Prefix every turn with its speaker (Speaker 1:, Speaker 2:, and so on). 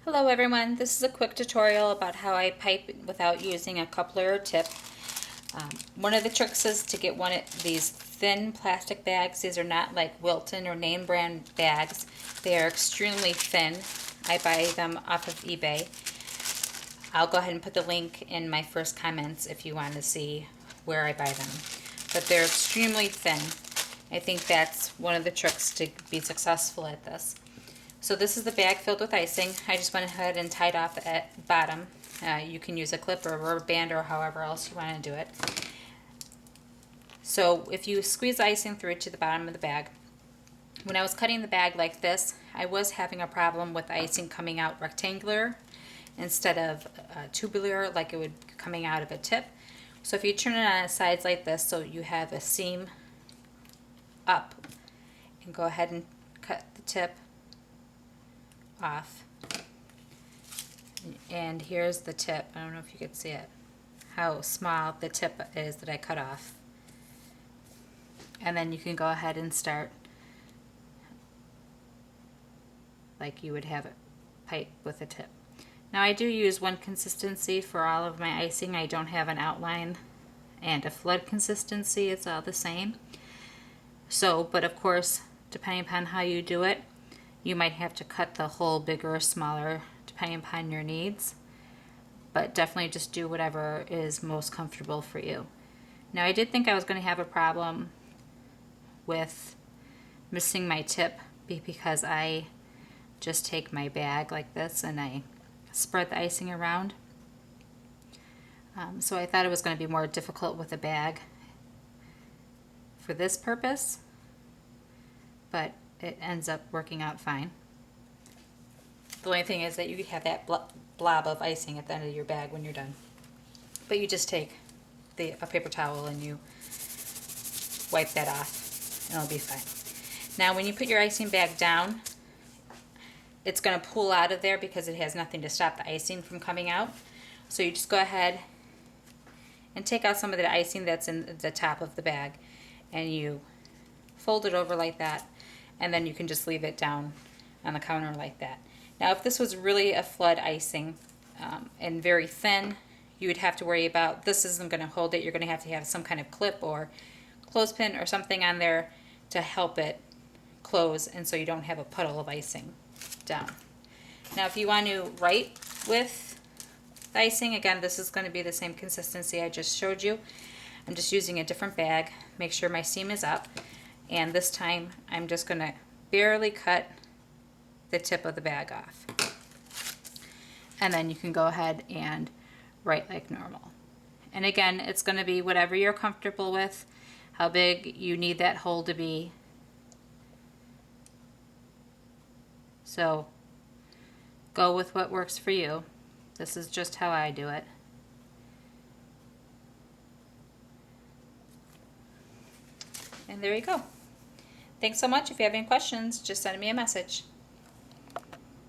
Speaker 1: Hello everyone, this is a quick tutorial about how I pipe without using a coupler or tip. One of the tricks is to get one of these thin plastic bags. These are not like Wilton or name brand bags. They are extremely thin. I buy them off of eBay. I'll go ahead and put the link in my first comments if you want to see where I buy them. But they're extremely thin. I think that's one of the tricks to be successful at this. So this is the bag filled with icing. I just went ahead and tied off at the bottom. You can use a clip or a rubber band or however else you want to do it. So if you squeeze icing through to the bottom of the bag, when I was cutting the bag like this, I was having a problem with icing coming out rectangular instead of tubular like it would coming out of a tip. So if you turn it on its sides like this so you have a seam up, and go ahead and cut the tip off. And here's the tip. I don't know if you can see it, how small the tip is that I cut off. And then you can go ahead and start like you would have it pipe with a tip. Now I do use one consistency for all of my icing. I don't have an outline and a flood consistency. It's all the same. So, but of course, depending upon how you do it, you might have to cut the hole bigger or smaller depending upon your needs. But definitely just do whatever is most comfortable for you. Now I did think I was going to have a problem with missing my tip because I just take my bag like this and I spread the icing around. So I thought it was going to be more difficult with a bag for this purpose, but it ends up working out fine. The only thing is that you have that blob of icing at the end of your bag when you're done. But you just take a paper towel and you wipe that off and it'll be fine. Now when you put your icing bag down, it's going to pull out of there because it has nothing to stop the icing from coming out. So you just go ahead and take out some of the icing that's in the top of the bag and you fold it over like that, and then you can just leave it down on the counter like that. Now if this was really a flood icing and very thin, you would have to worry about, this isn't going to hold it. You're going to have some kind of clip or clothespin or something on there to help it close, and so you don't have a puddle of icing down. Now if you want to write with the icing, again this is going to be the same consistency I just showed you. I'm just using a different bag. Make sure my seam is up, and this time I'm just going to barely cut the tip of the bag off, and then you can go ahead and write like normal. And again, it's going to be whatever you're comfortable with, how big you need that hole to be. So go with what works for you. This is just how I do it. And there you go. Thanks so much. If you have any questions, just send me a message.